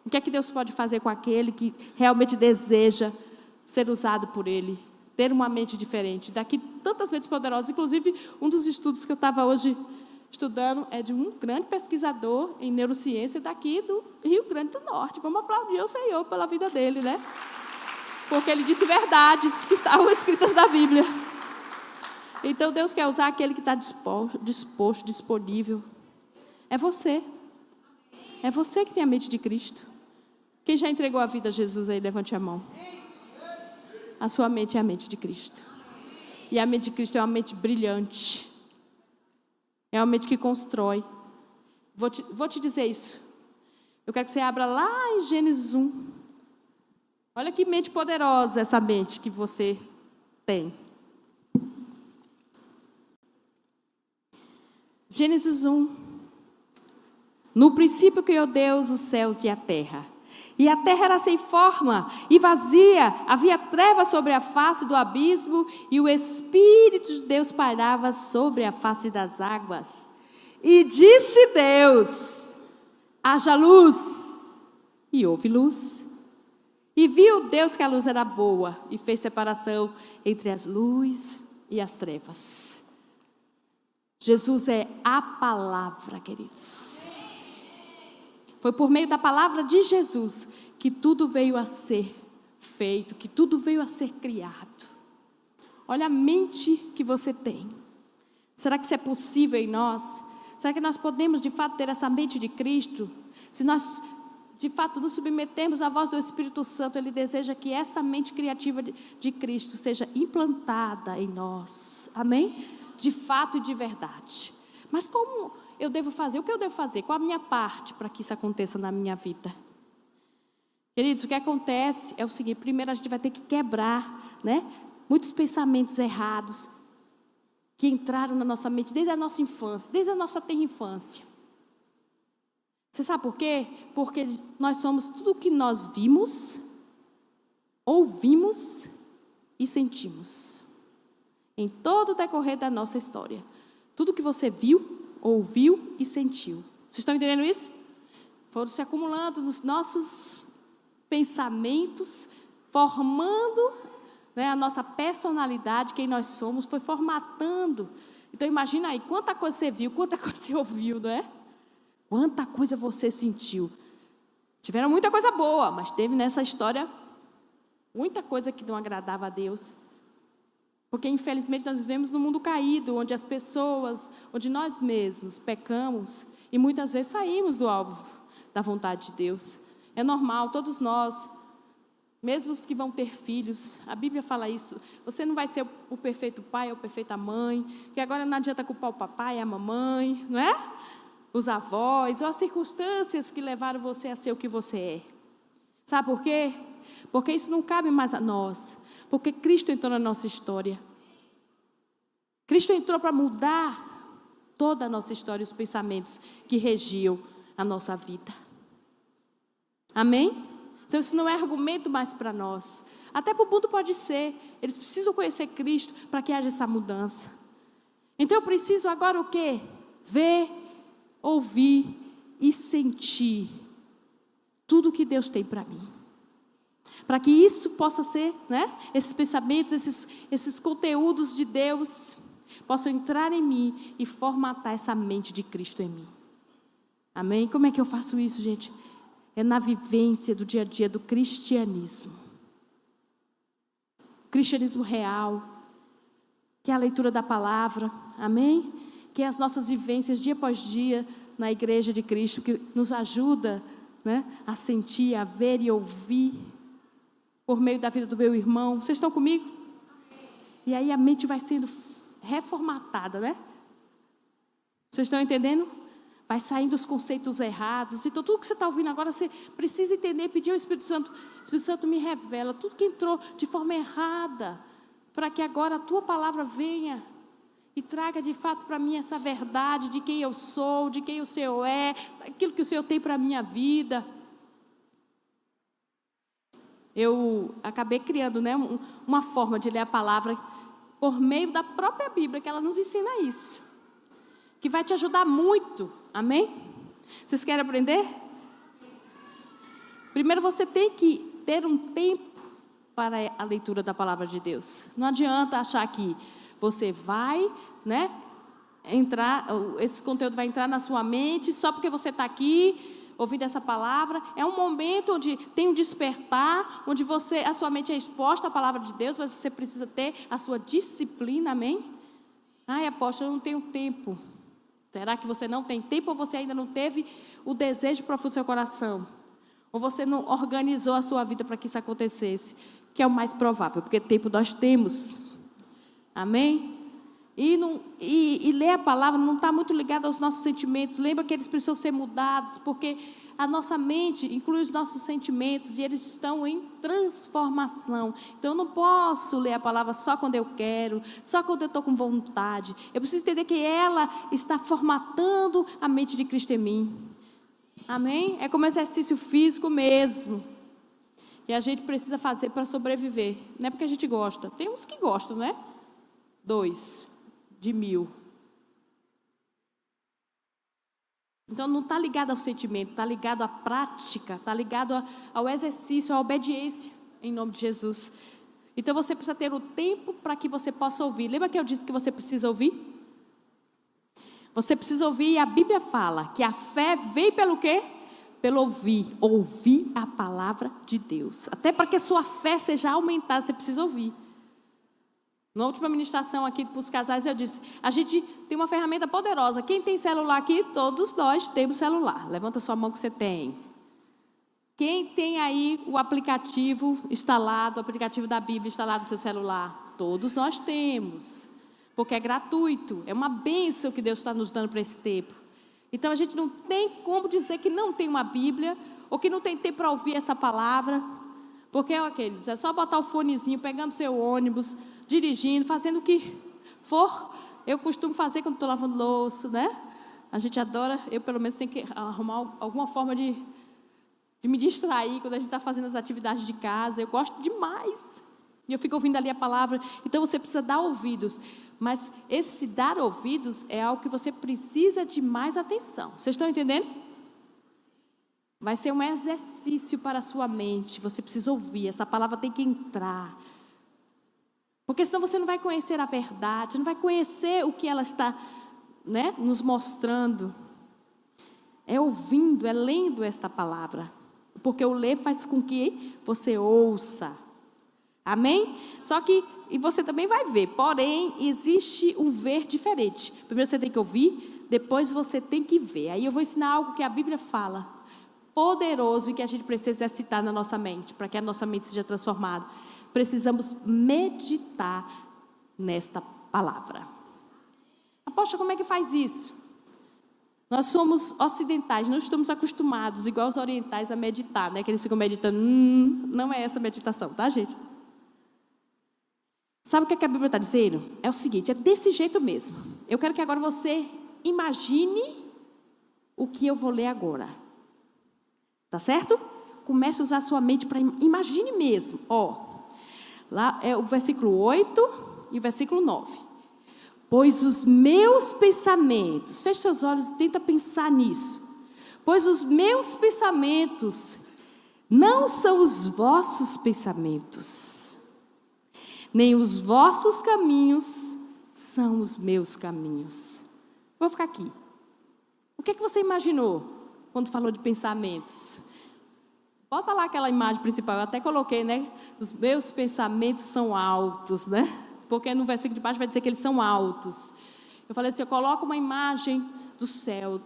O que é que Deus pode fazer com aquele que realmente deseja ser usado por Ele? Ter uma mente diferente. Daqui tantas mentes poderosas. Inclusive, um dos estudos que eu estava hoje estudando é de um grande pesquisador em neurociência daqui do Rio Grande do Norte. Vamos aplaudir o Senhor pela vida dele, né? Porque ele disse verdades que estavam escritas na Bíblia. Então, Deus quer usar aquele que está disposto, disponível. É você. É você que tem a mente de Cristo. Quem já entregou a vida a Jesus aí, levante a mão. A sua mente é a mente de Cristo. E a mente de Cristo é uma mente brilhante. É uma mente que constrói. Vou te dizer isso. Eu quero que você abra lá em Gênesis 1. Olha que mente poderosa essa mente que você tem. Gênesis 1. No princípio criou Deus os céus e a terra. E a terra era sem forma e vazia, havia trevas sobre a face do abismo, e o Espírito de Deus pairava sobre a face das águas. E disse Deus: haja luz, e houve luz. E viu Deus que a luz era boa, e fez separação entre as luzes e as trevas. Jesus é a palavra, queridos. Foi por meio da palavra de Jesus que tudo veio a ser feito, que tudo veio a ser criado. Olha a mente que você tem. Será que isso é possível em nós? Será que nós podemos de fato ter essa mente de Cristo? Se nós de fato nos submetermos à voz do Espírito Santo, Ele deseja que essa mente criativa de Cristo seja implantada em nós. Amém? De fato e de verdade. Mas como eu devo fazer? O que eu devo fazer? Qual a minha parte para que isso aconteça na minha vida? Queridos, o que acontece é o seguinte: primeiro a gente vai ter que quebrar, né, muitos pensamentos errados que entraram na nossa mente desde a nossa infância, desde a nossa tenra infância. Você sabe por quê? Porque nós somos tudo o que nós vimos, ouvimos e sentimos. Em todo o decorrer da nossa história. Tudo que você viu, ouviu e sentiu. Vocês estão entendendo isso? Foram se acumulando nos nossos pensamentos, formando, né, a nossa personalidade, quem nós somos, foi formatando. Então imagina aí, quanta coisa você viu, quanta coisa você ouviu, não é? Quanta coisa você sentiu. Tiveram muita coisa boa, mas teve nessa história muita coisa que não agradava a Deus. Porque infelizmente nós vivemos num mundo caído, onde as pessoas, onde nós mesmos pecamos e muitas vezes saímos do alvo da vontade de Deus. É normal, todos nós, mesmo os que vão ter filhos, a Bíblia fala isso, você não vai ser o perfeito pai ou a perfeita mãe, que agora não adianta culpar o papai e a mamãe, não é? Os avós, ou as circunstâncias que levaram você a ser o que você é. Sabe por quê? Porque isso não cabe mais a nós. Porque Cristo entrou na nossa história. Cristo entrou para mudar toda a nossa história, os pensamentos que regiam a nossa vida. Amém? Então isso não é argumento mais para nós. Até para o mundo pode ser. Eles precisam conhecer Cristo para que haja essa mudança. Então eu preciso agora o quê? Ver, ouvir e sentir tudo que Deus tem para mim. Para que isso possa ser, né? Esses pensamentos, esses conteúdos de Deus possam entrar em mim e formatar essa mente de Cristo em mim. Amém? Como é que eu faço isso, gente? É na vivência do dia a dia do cristianismo. Cristianismo real, que é a leitura da palavra, amém? Que é as nossas vivências dia após dia na igreja de Cristo, que nos ajuda, né, a sentir, a ver e ouvir por meio da vida do meu irmão. Vocês estão comigo? E aí a mente vai sendo reformatada, né? Vocês estão entendendo? Vai saindo os conceitos errados. Então tudo que você está ouvindo agora, você precisa entender, pedir ao Espírito Santo. O Espírito Santo me revela tudo que entrou de forma errada, para que agora a tua palavra venha e traga de fato para mim essa verdade de quem eu sou, de quem o Senhor é, aquilo que o Senhor tem para a minha vida. Eu acabei criando, né, uma forma de ler a palavra por meio da própria Bíblia, que ela nos ensina isso, que vai te ajudar muito, amém? Vocês querem aprender? Primeiro você tem que ter um tempo para a leitura da palavra de Deus. Não adianta achar que você vai, né, entrar, esse conteúdo vai entrar na sua mente só porque você está aqui ouvindo essa palavra. É um momento onde tem um despertar, onde a sua mente é exposta à palavra de Deus, mas você precisa ter a sua disciplina, amém? Ai, apóstolo, eu não tenho tempo. Será que você não tem tempo ou você ainda não teve o desejo profundo do seu coração? Ou você não organizou a sua vida para que isso acontecesse? Que é o mais provável, porque tempo nós temos. Amém? E ler a palavra não está muito ligado aos nossos sentimentos. Lembra que eles precisam ser mudados, porque a nossa mente inclui os nossos sentimentos e eles estão em transformação. Então eu não posso ler a palavra só quando eu quero, só quando eu estou com vontade. Eu preciso entender que ela está formatando a mente de Cristo em mim. Amém? É como exercício físico mesmo. E a gente precisa fazer para sobreviver. Não é porque a gente gosta. Tem uns que gostam, né? 2 de 1000. Então não está ligado ao sentimento, está ligado à prática, está ligado ao exercício, à obediência, em nome de Jesus. Então você precisa ter o tempo para que você possa ouvir. Lembra que eu disse que você precisa ouvir? Você precisa ouvir, e a Bíblia fala que a fé vem pelo quê? Pelo ouvir a palavra de Deus. Até para que a sua fé seja aumentada, você precisa ouvir. Na última ministração aqui para os casais, eu disse, a gente tem uma ferramenta poderosa. Quem tem celular aqui? Todos nós temos celular. Levanta sua mão que você tem. Quem tem aí o aplicativo instalado, o aplicativo da Bíblia instalado no seu celular? Todos nós temos. Porque é gratuito. É uma bênção que Deus está nos dando para esse tempo. Então a gente não tem como dizer que não tem uma Bíblia, ou que não tem tempo para ouvir essa palavra. Porque é só botar o fonezinho, pegando seu ônibus, dirigindo, fazendo o que for. Eu costumo fazer quando estou lavando louça, né? A gente adora, eu pelo menos tenho que arrumar alguma forma de me distrair quando a gente está fazendo as atividades de casa. Eu gosto demais. E eu fico ouvindo ali a palavra. Então você precisa dar ouvidos. Mas esse dar ouvidos é algo que você precisa de mais atenção. Vocês estão entendendo? Vai ser um exercício para a sua mente. Você precisa ouvir. Essa palavra tem que entrar. Porque senão você não vai conhecer a verdade, não vai conhecer o que ela está, né, nos mostrando. É ouvindo, é lendo esta palavra. Porque o ler faz com que você ouça. Amém? Só que, e você também vai ver, porém, existe um ver diferente. Primeiro você tem que ouvir, depois você tem que ver. Aí eu vou ensinar algo que a Bíblia fala, poderoso, e que a gente precisa exercitar na nossa mente, para que a nossa mente seja transformada. Precisamos meditar nesta palavra. Apóstolo, como é que faz isso? Nós somos ocidentais, não estamos acostumados, igual os orientais, a meditar, né? Que eles ficam meditando. Não é essa meditação, tá, gente? Sabe o que a Bíblia está dizendo? É o seguinte, é desse jeito mesmo. Eu quero que agora você imagine o que eu vou ler agora. Tá certo? Comece a usar a sua mente para imagine mesmo. Lá é o versículo 8 e o versículo 9. Pois os meus pensamentos, feche seus olhos e tenta pensar nisso. Pois os meus pensamentos não são os vossos pensamentos, nem os vossos caminhos são os meus caminhos. Vou ficar aqui. O que você imaginou quando falou de pensamentos? Bota lá aquela imagem principal, eu até coloquei, né? Os meus pensamentos são altos, né? Porque no versículo de baixo vai dizer que eles são altos. Eu falei assim, eu coloco uma imagem do céu.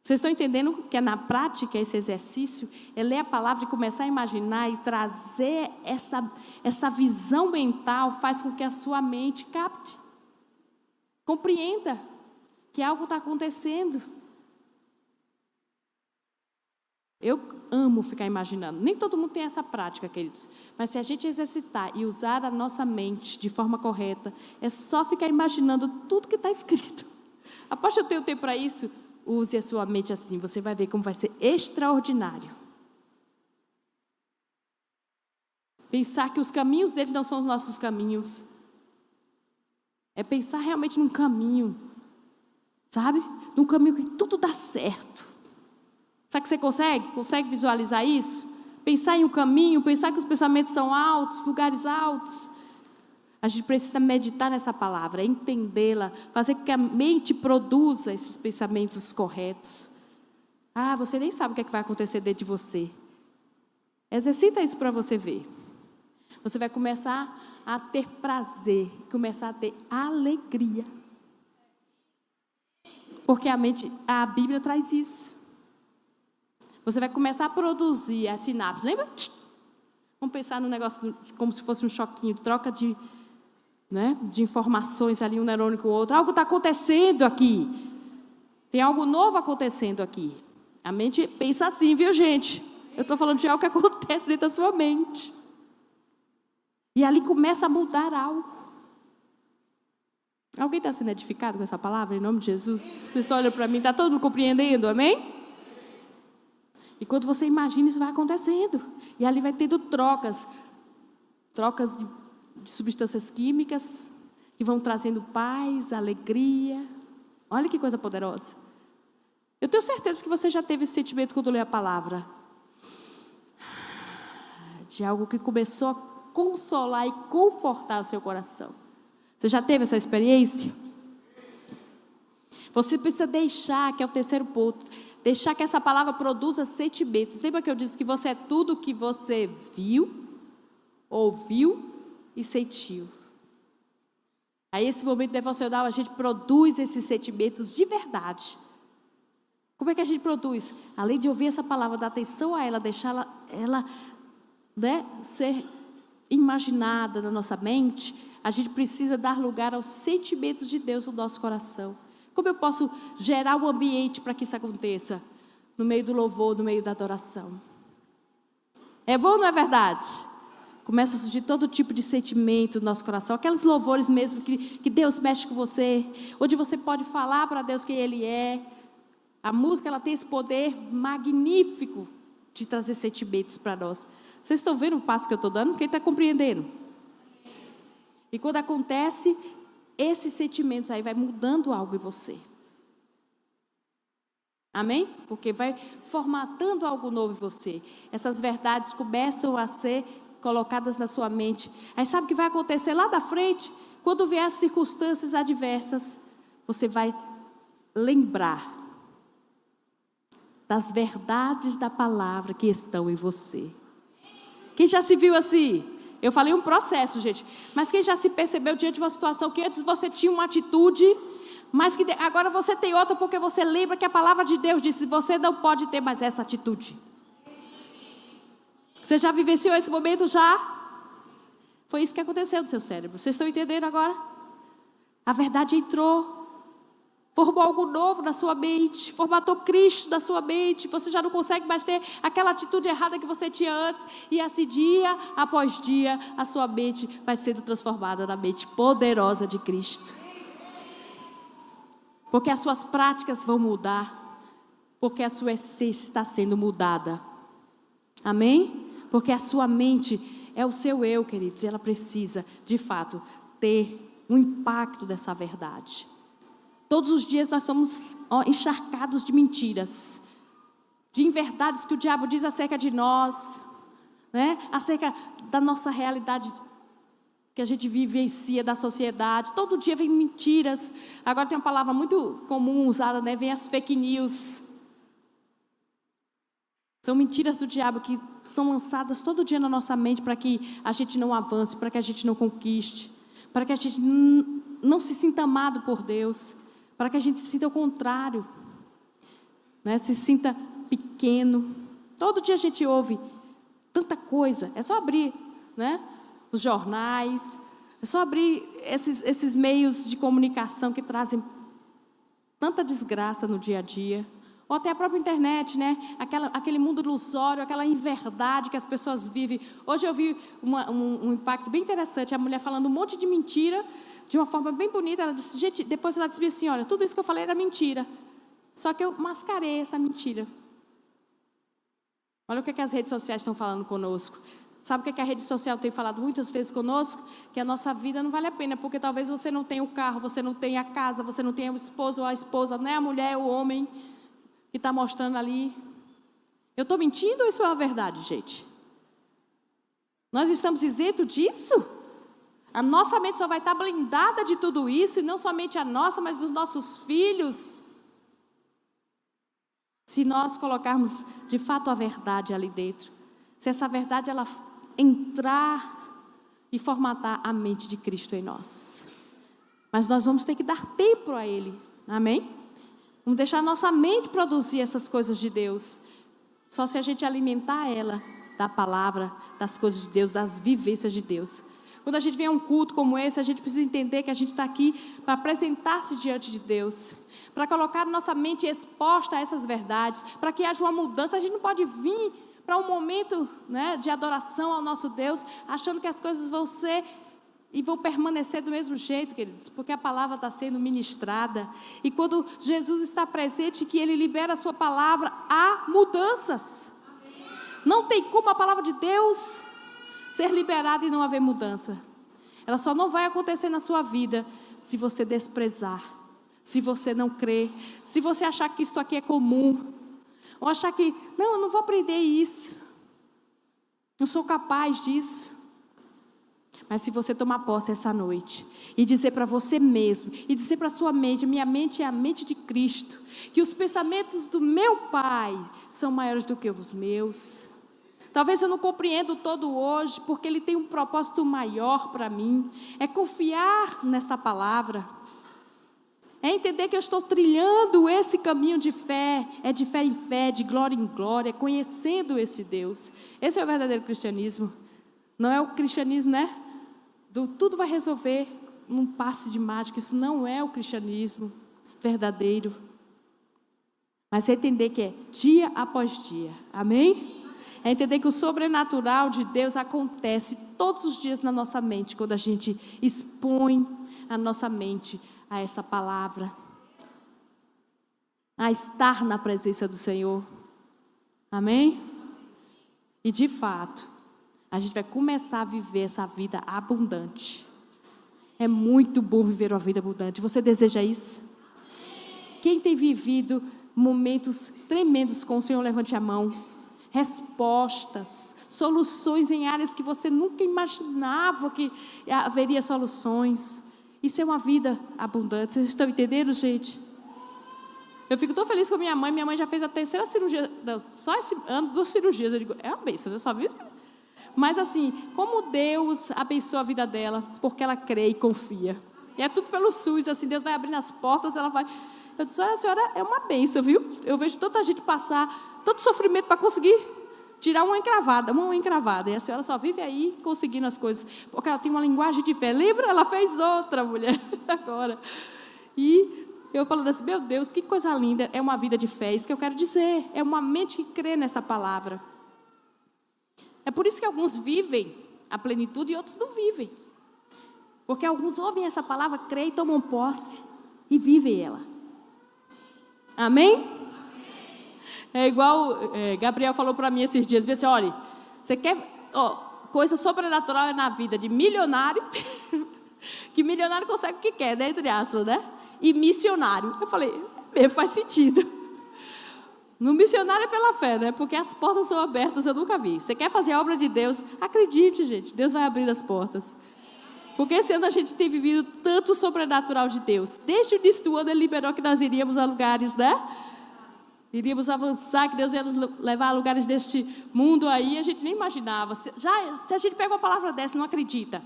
Vocês estão entendendo que é na prática esse exercício? É ler a palavra e começar a imaginar e trazer essa visão mental, faz com que a sua mente capte. Compreenda que algo está acontecendo. Eu amo ficar imaginando. Nem todo mundo tem essa prática, queridos. Mas se a gente exercitar e usar a nossa mente de forma correta, é só ficar imaginando tudo que está escrito. Após eu ter o tempo para isso, use a sua mente assim. Você vai ver como vai ser extraordinário. Pensar que os caminhos dele não são os nossos caminhos. É pensar realmente num caminho. Sabe? Num caminho que tudo dá certo. Será que você consegue? Consegue visualizar isso? Pensar em um caminho, pensar que os pensamentos são altos, lugares altos. A gente precisa meditar nessa palavra, entendê-la, fazer com que a mente produza esses pensamentos corretos. Você nem sabe o que é que vai acontecer dentro de você. Exercita isso para você ver. Você vai começar a ter prazer, começar a ter alegria. Porque a Bíblia traz isso. Você vai começar a produzir as sinapses. Lembra? Vamos pensar no negócio como se fosse um choquinho, troca de informações ali, um neurônio com o outro. Algo está acontecendo aqui. Tem algo novo acontecendo aqui. A mente pensa assim, viu, gente? Eu estou falando de algo que acontece dentro da sua mente. E ali começa a mudar algo. Alguém está sendo edificado com essa palavra, em nome de Jesus? Vocês estão olhando para mim, está todo mundo compreendendo, amém? E quando você imagina, isso vai acontecendo. E ali vai tendo trocas de substâncias químicas, que vão trazendo paz, alegria. Olha que coisa poderosa. Eu tenho certeza que você já teve esse sentimento quando lê a palavra. De algo que começou a consolar e confortar o seu coração. Você já teve essa experiência? Você precisa deixar, que é o terceiro ponto, deixar que essa palavra produza sentimentos. Lembra que eu disse que você é tudo que você viu, ouviu e sentiu. Aí esse momento devocional a gente produz esses sentimentos de verdade. Como é que a gente produz? Além de ouvir essa palavra, dar atenção a ela, deixar ela ser imaginada na nossa mente, a gente precisa dar lugar aos sentimentos de Deus no nosso coração. Como eu posso gerar um ambiente para que isso aconteça? No meio do louvor, no meio da adoração. É bom ou não é verdade? Começa a surgir todo tipo de sentimento no nosso coração. Aqueles louvores mesmo que Deus mexe com você. Onde você pode falar para Deus quem Ele é. A música ela tem esse poder magnífico de trazer sentimentos para nós. Vocês estão vendo o passo que eu estou dando? Quem está compreendendo? E quando acontece, esses sentimentos aí vai mudando algo em você. Amém? Porque vai formatando algo novo em você. Essas verdades começam a ser colocadas na sua mente. Aí sabe o que vai acontecer lá da frente? Quando vier as circunstâncias adversas, você vai lembrar das verdades da palavra que estão em você. Quem já se viu assim? Eu falei um processo, gente. Mas quem já se percebeu diante de uma situação que antes você tinha uma atitude, mas que agora você tem outra porque você lembra que a palavra de Deus disse, você não pode ter mais essa atitude. Você já vivenciou esse momento já? Foi isso que aconteceu no seu cérebro. Vocês estão entendendo agora? A verdade entrou. formou algo novo na sua mente, formatou Cristo na sua mente, você já não consegue mais ter aquela atitude errada que você tinha antes, e assim, dia após dia, a sua mente vai sendo transformada na mente poderosa de Cristo. Porque as suas práticas vão mudar, porque a sua essência está sendo mudada. Amém? Porque a sua mente é o seu eu, queridos, e ela precisa, de fato, ter um impacto dessa verdade. Todos os dias nós somos encharcados de mentiras, de inverdades que o diabo diz acerca de nós, né? Acerca da nossa realidade que a gente vivencia, da sociedade. Todo dia vem mentiras. Agora tem uma palavra muito comum usada, né? Vem as fake news. São mentiras do diabo que são lançadas todo dia na nossa mente para que a gente não avance, para que a gente não conquiste, para que a gente não se sinta amado por Deus, para que a gente se sinta o contrário, né? Se sinta pequeno. Todo dia a gente ouve tanta coisa. É só abrir, né, os jornais, é só abrir esses meios de comunicação que trazem tanta desgraça no dia a dia. Ou até a própria internet, né? Aquele mundo ilusório, aquela inverdade que as pessoas vivem. Hoje eu vi um impacto bem interessante, a mulher falando um monte de mentira, de uma forma bem bonita. Ela disse, gente, depois ela disse assim, olha, tudo isso que eu falei era mentira, só que eu mascarei essa mentira. Olha o que as redes sociais estão falando conosco. Sabe o que a rede social tem falado muitas vezes conosco? Que a nossa vida não vale a pena, porque talvez você não tenha o carro, você não tenha a casa, você não tenha o esposo ou a esposa, não é a mulher, o homem que está mostrando ali. Eu estou mentindo ou isso é uma verdade, gente? Nós estamos isentos disso? A nossa mente só vai estar blindada de tudo isso, e não somente a nossa, mas dos nossos filhos, se nós colocarmos de fato a verdade ali dentro. Se essa verdade ela entrar e formatar a mente de Cristo em nós. Mas nós vamos ter que dar tempo a Ele. Amém? Vamos deixar a nossa mente produzir essas coisas de Deus. Só se a gente alimentar ela da palavra, das coisas de Deus, das vivências de Deus. Quando a gente vem a um culto como esse, a gente precisa entender que a gente está aqui para apresentar-se diante de Deus, para colocar nossa mente exposta a essas verdades, para que haja uma mudança. A gente não pode vir para um momento, né, de adoração ao nosso Deus, achando que as coisas vão ser e vão permanecer do mesmo jeito, queridos, porque a palavra está sendo ministrada. E quando Jesus está presente, que Ele libera a sua palavra, há mudanças. Amém. Não tem como a palavra de Deus ser liberada e não haver mudança. Ela só não vai acontecer na sua vida se você desprezar, se você não crer, se você achar que isso aqui é comum, ou achar que, não, eu não vou aprender isso, não sou capaz disso. Mas se você tomar posse essa noite e dizer para você mesmo, e dizer para a sua mente, minha mente é a mente de Cristo, que os pensamentos do meu Pai são maiores do que os meus. Talvez eu não compreendo todo hoje, porque Ele tem um propósito maior para mim. É confiar nessa palavra. É entender que eu estou trilhando esse caminho de fé. É de fé em fé, de glória em glória, conhecendo esse Deus. Esse é o verdadeiro cristianismo. Não é o cristianismo, né? Do tudo vai resolver num passe de mágica. Isso não é o cristianismo verdadeiro. Mas é entender que é dia após dia. Amém? É entender que o sobrenatural de Deus acontece todos os dias na nossa mente, quando a gente expõe a nossa mente a essa palavra, a estar na presença do Senhor. Amém? E de fato, a gente vai começar a viver essa vida abundante. É muito bom viver uma vida abundante. Você deseja isso? Quem tem vivido momentos tremendos com o Senhor, levante a mão. Respostas, soluções em áreas que você nunca imaginava que haveria soluções. Isso é uma vida abundante. Vocês estão entendendo, gente? Eu fico tão feliz com a minha mãe. Minha mãe já fez a 3ª cirurgia. Só esse ano, 2 cirurgias. Eu digo, é uma bênção, eu só vi. Mas assim, como Deus abençoa a vida dela, porque ela crê e confia. E é tudo pelo SUS, assim, Deus vai abrindo as portas, ela vai... Eu disse, olha, a senhora é uma bênção, viu? Eu vejo tanta gente passar, tanto sofrimento para conseguir tirar uma encravada. E a senhora só vive aí conseguindo as coisas, porque ela tem uma linguagem de fé. Lembra? Ela fez outra mulher agora. E Eu falando assim, meu Deus, que coisa linda, é uma vida de fé, isso que eu quero dizer, é uma mente que crê nessa palavra. É por isso que alguns vivem a plenitude e outros não vivem. Porque alguns ouvem essa palavra, creem, tomam posse e vivem ela. Amém? É igual Gabriel falou para mim esses dias, disse, olha, você quer coisa sobrenatural é na vida de milionário, que milionário consegue o que quer, né, entre aspas, né? E missionário. Eu falei, faz sentido. No missionário é pela fé, né? Porque as portas são abertas, eu nunca vi. Você quer fazer a obra de Deus? Acredite, gente, Deus vai abrir as portas. Porque esse ano a gente tem vivido tanto sobrenatural de Deus. Desde o início do ano ele liberou que nós iríamos a lugares, né? Iríamos avançar, que Deus ia nos levar a lugares deste mundo aí, a gente nem imaginava. Se a gente pega uma palavra dessa e não acredita,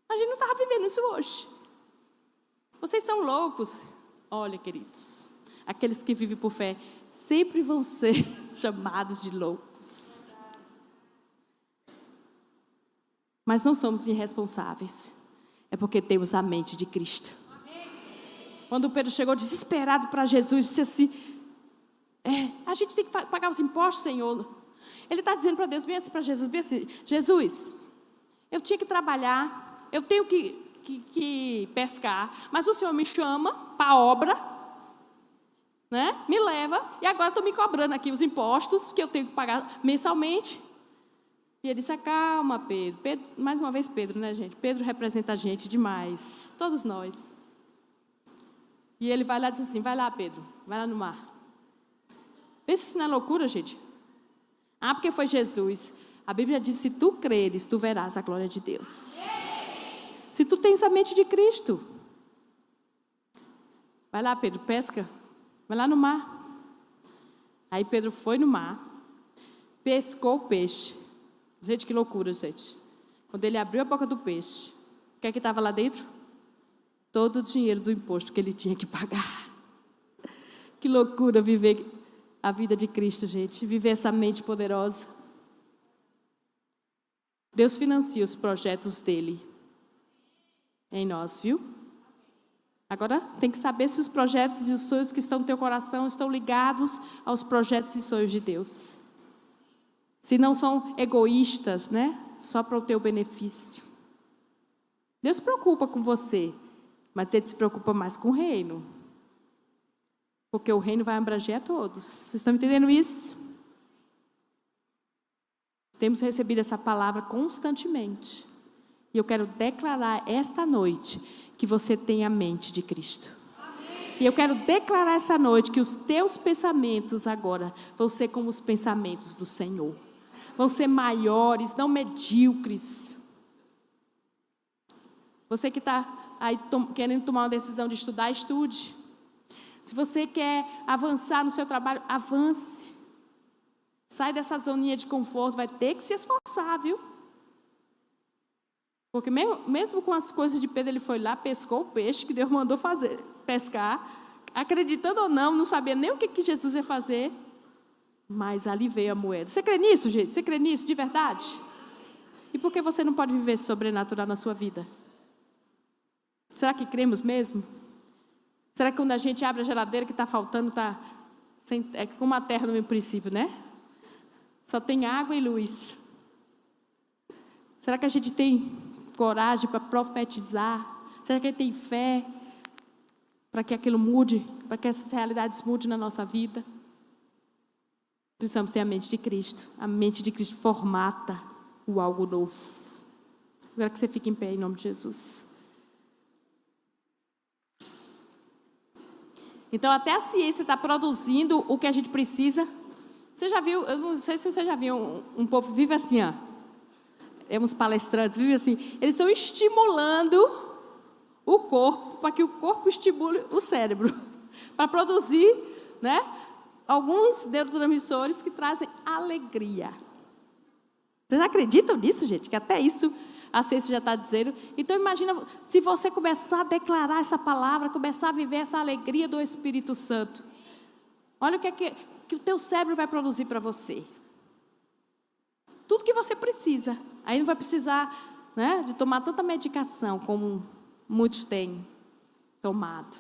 a gente não estava vivendo isso hoje. Vocês são loucos. Olha, queridos, aqueles que vivem por fé sempre vão ser chamados de loucos. Mas não somos irresponsáveis. É porque temos a mente de Cristo. Quando Pedro chegou desesperado para Jesus, disse assim, a gente tem que pagar os impostos, Senhor. Ele está dizendo para Deus, bem assim para Jesus, bem assim, Jesus, eu tinha que trabalhar, eu tenho que pescar, mas o Senhor me chama para a obra, né? Me leva, e agora estão me cobrando aqui os impostos que eu tenho que pagar mensalmente. E ele disse, calma, Pedro, mais uma vez Pedro, né, gente? Pedro representa a gente demais, todos nós. E ele vai lá e diz assim, vai lá, Pedro, vai lá no mar. Pensa se não é loucura, gente? Porque foi Jesus. A Bíblia diz, se tu creres, tu verás a glória de Deus. Se tu tens a mente de Cristo. Vai lá, Pedro, pesca. Vai lá no mar. Aí Pedro foi no mar, pescou o peixe. Gente, que loucura, gente. Quando ele abriu a boca do peixe, o que é que estava lá dentro? Todo o dinheiro do imposto que ele tinha que pagar. Que loucura viver a vida de Cristo, gente. Viver essa mente poderosa. Deus financia os projetos dele em nós, viu? Agora tem que saber se os projetos e os sonhos que estão no teu coração estão ligados aos projetos e sonhos de Deus. Se não são egoístas, né? Só para o teu benefício. Deus se preocupa com você, mas Ele se preocupa mais com o reino. Porque o reino vai abranger a todos. Vocês estão entendendo isso? Temos recebido essa palavra constantemente. E eu quero declarar esta noite que você tem a mente de Cristo. Amém. E eu quero declarar essa noite que os teus pensamentos agora vão ser como os pensamentos do Senhor. Vão ser maiores, não medíocres. Você que está aí querendo tomar uma decisão de estudar, estude. Se você quer avançar no seu trabalho, avance. Sai dessa zoninha de conforto, vai ter que se esforçar, viu? Porque mesmo com as coisas de Pedro, ele foi lá, pescou o peixe que Deus mandou pescar. Acreditando ou não, não sabia nem o que Jesus ia fazer. Mas ali veio a moeda. Você crê nisso, gente? Você crê nisso de verdade? E por que você não pode viver sobrenatural na sua vida? Será que cremos mesmo? Será que quando a gente abre a geladeira que está faltando, é como a terra no meu princípio, né? Só tem água e luz. Será que a gente tem coragem para profetizar? Será que a gente tem fé para que aquilo mude? Para que essas realidades mudem na nossa vida? Precisamos ter a mente de Cristo. A mente de Cristo formata o algo novo. Eu quero que você fique em pé em nome de Jesus. Então, até a ciência está produzindo o que a gente precisa. Você já viu, eu não sei se você já viu um povo vive assim, ó. Temos palestrantes, vive assim. Eles estão estimulando o corpo, para que o corpo estimule o cérebro. Para produzir, né, alguns neurotransmissores que trazem alegria. Vocês acreditam nisso, gente? Que até isso a ciência já está dizendo. Então, imagina se você começar a declarar essa palavra, começar a viver essa alegria do Espírito Santo. Olha o que o teu cérebro vai produzir para você. Tudo que você precisa. Aí não vai precisar, né, de tomar tanta medicação como muitos têm tomado.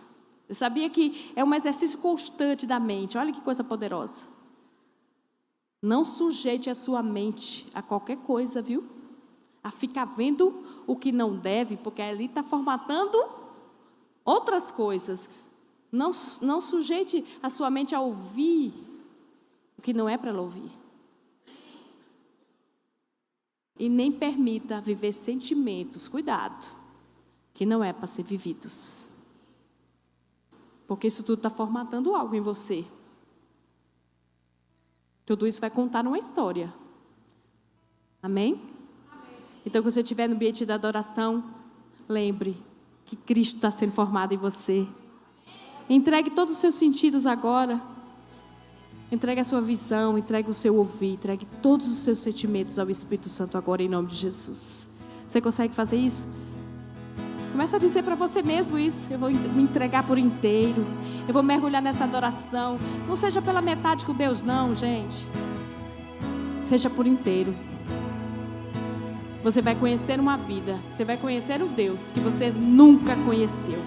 Você sabia que é um exercício constante da mente? Olha que coisa poderosa. Não sujeite a sua mente a qualquer coisa, viu? A ficar vendo o que não deve, porque ali está formatando outras coisas. Não sujeite a sua mente a ouvir o que não é para ela ouvir. E nem permita viver sentimentos, cuidado, que não é para ser vividos. Porque isso tudo está formatando algo em você. Tudo isso vai contar uma história. Amém? Então, quando você estiver no ambiente da adoração, lembre que Cristo está sendo formado em você. Entregue todos os seus sentidos agora. Entregue a sua visão, entregue o seu ouvir, entregue todos os seus sentimentos ao Espírito Santo agora, em nome de Jesus. Você consegue fazer isso? Começa a dizer para você mesmo isso. Eu vou me entregar por inteiro. Eu vou mergulhar nessa adoração. Não seja pela metade com Deus, não, gente. Seja por inteiro. Você vai conhecer uma vida. Você vai conhecer o Deus que você nunca conheceu.